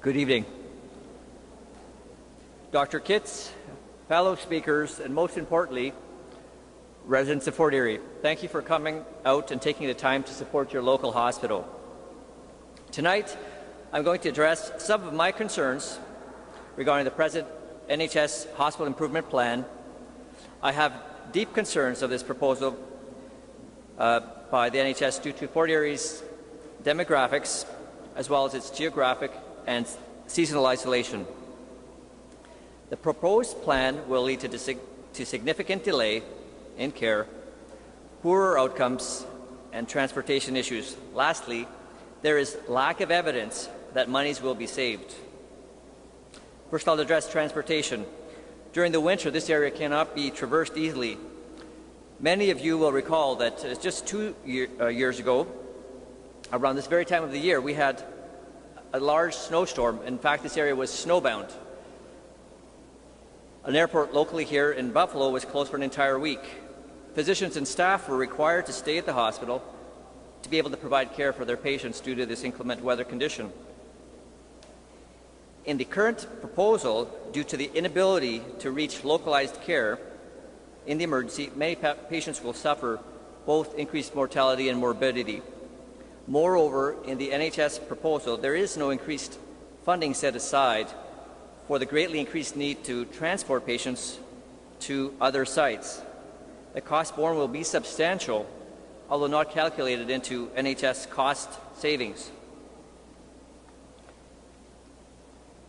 Good evening. Dr. Kitts, fellow speakers, and most importantly, residents of Fort Erie, thank you for coming out and taking the time to support your local hospital. Tonight, I'm going to address some of my concerns regarding the present NHS Hospital Improvement Plan. I have deep concerns of this proposal by the NHS due to Fort Erie's demographics, as well as its geographic and seasonal isolation. The proposed plan will lead to significant delay in care, poorer outcomes, and transportation issues. Lastly, there is lack of evidence that monies will be saved. First, I'll address transportation. During the winter, this area cannot be traversed easily. Many of you will recall that just 2 years ago, around this very time of the year, we had a large snowstorm. In fact, this area was snowbound. An airport locally here in Buffalo was closed for an entire week. Physicians and staff were required to stay at the hospital to be able to provide care for their patients due to this inclement weather condition. In the current proposal, due to the inability to reach localized care in the emergency, many patients will suffer both increased mortality and morbidity. Moreover, in the NHS proposal, there is no increased funding set aside for the greatly increased need to transport patients to other sites. The cost borne will be substantial, although not calculated into NHS cost savings.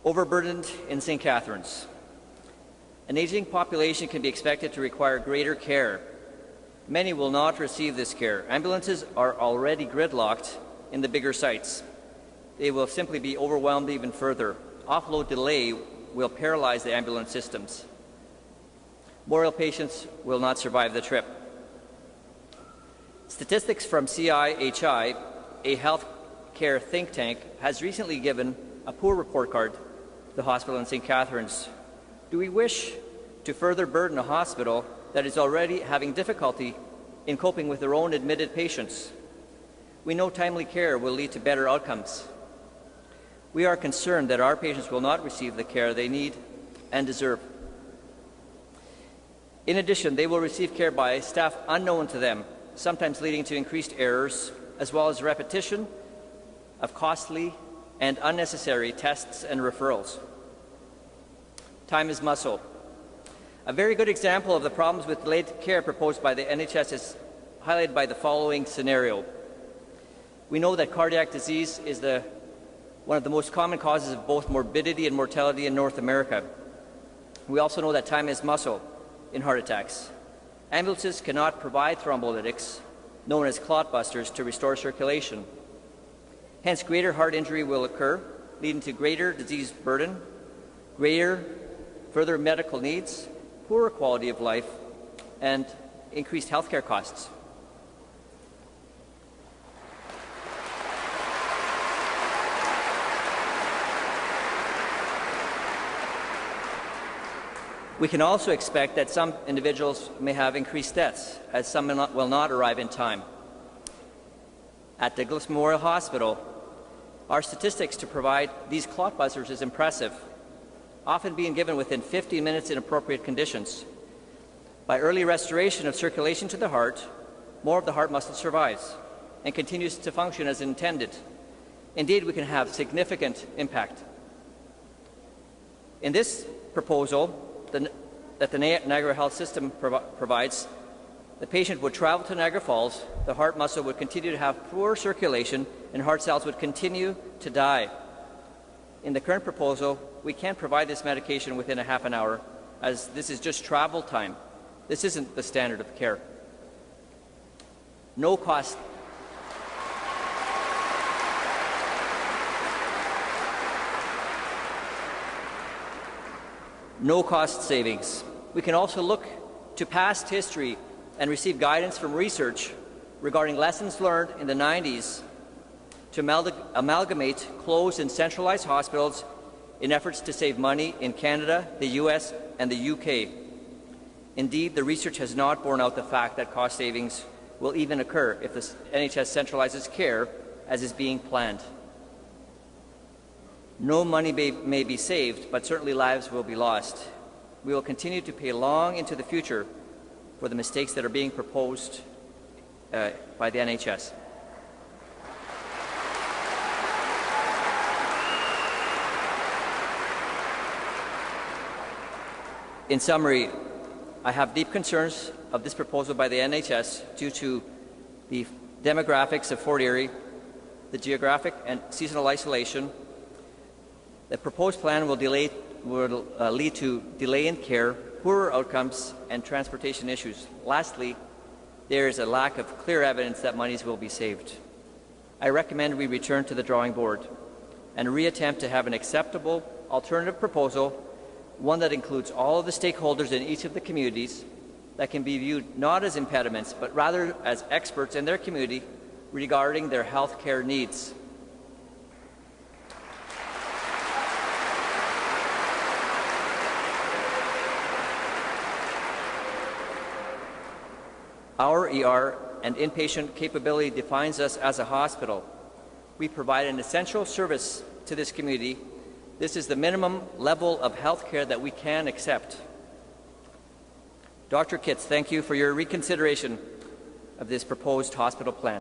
Overburdened in St. Catharines. An aging population can be expected to require greater care. Many will not receive this care. Ambulances are already gridlocked in the bigger sites. They will simply be overwhelmed even further. Offload delay will paralyze the ambulance systems. More ill patients will not survive the trip. Statistics from CIHI, a health care think tank, has recently given a poor report card to the hospital in St. Catharines. Do we wish to further burden a hospital that is already having difficulty in coping with their own admitted patients? We know timely care will lead to better outcomes. We are concerned that our patients will not receive the care they need and deserve. In addition, they will receive care by staff unknown to them, sometimes leading to increased errors, as well as repetition of costly and unnecessary tests and referrals. Time is muscle. A very good example of the problems with delayed care proposed by the NHS is highlighted by the following scenario. We know that cardiac disease is one of the most common causes of both morbidity and mortality in North America. We also know that time is muscle in heart attacks. Ambulances cannot provide thrombolytics, known as clot busters, to restore circulation. Hence, greater heart injury will occur, leading to greater disease burden, further medical needs, poorer quality of life, and increased healthcare costs. We can also expect that some individuals may have increased deaths, as some will not arrive in time. At Douglas Memorial Hospital, our statistics to provide these clot busters is impressive, often being given within 15 minutes in appropriate conditions. By early restoration of circulation to the heart, more of the heart muscle survives and continues to function as intended. Indeed, we can have significant impact. In this proposal that the Niagara Health System provides, the patient would travel to Niagara Falls, the heart muscle would continue to have poor circulation, and heart cells would continue to die. In the current proposal, we can't provide this medication within a half an hour, as this is just travel time. This isn't the standard of care. No cost savings. We can also look to past history and receive guidance from research regarding lessons learned in the 90s to amalgamate closed and centralized hospitals in efforts to save money in Canada, the US, and the UK. Indeed, the research has not borne out the fact that cost savings will even occur if the NHS centralizes care as is being planned. No money may be saved, but certainly lives will be lost. We will continue to pay long into the future for the mistakes that are being proposed by the NHS. In summary, I have deep concerns of this proposal by the NHS due to the demographics of Fort Erie, the geographic and seasonal isolation. The proposed plan will lead to delay in care, poorer outcomes, and transportation issues. Lastly, there is a lack of clear evidence that monies will be saved. I recommend we return to the drawing board and reattempt to have an acceptable alternative proposal, one that includes all of the stakeholders in each of the communities, that can be viewed not as impediments, but rather as experts in their community regarding their health care needs. Our ER and inpatient capability defines us as a hospital. We provide an essential service to this community. This is the minimum level of health care that we can accept. Dr. Kitts, thank you for your reconsideration of this proposed hospital plan.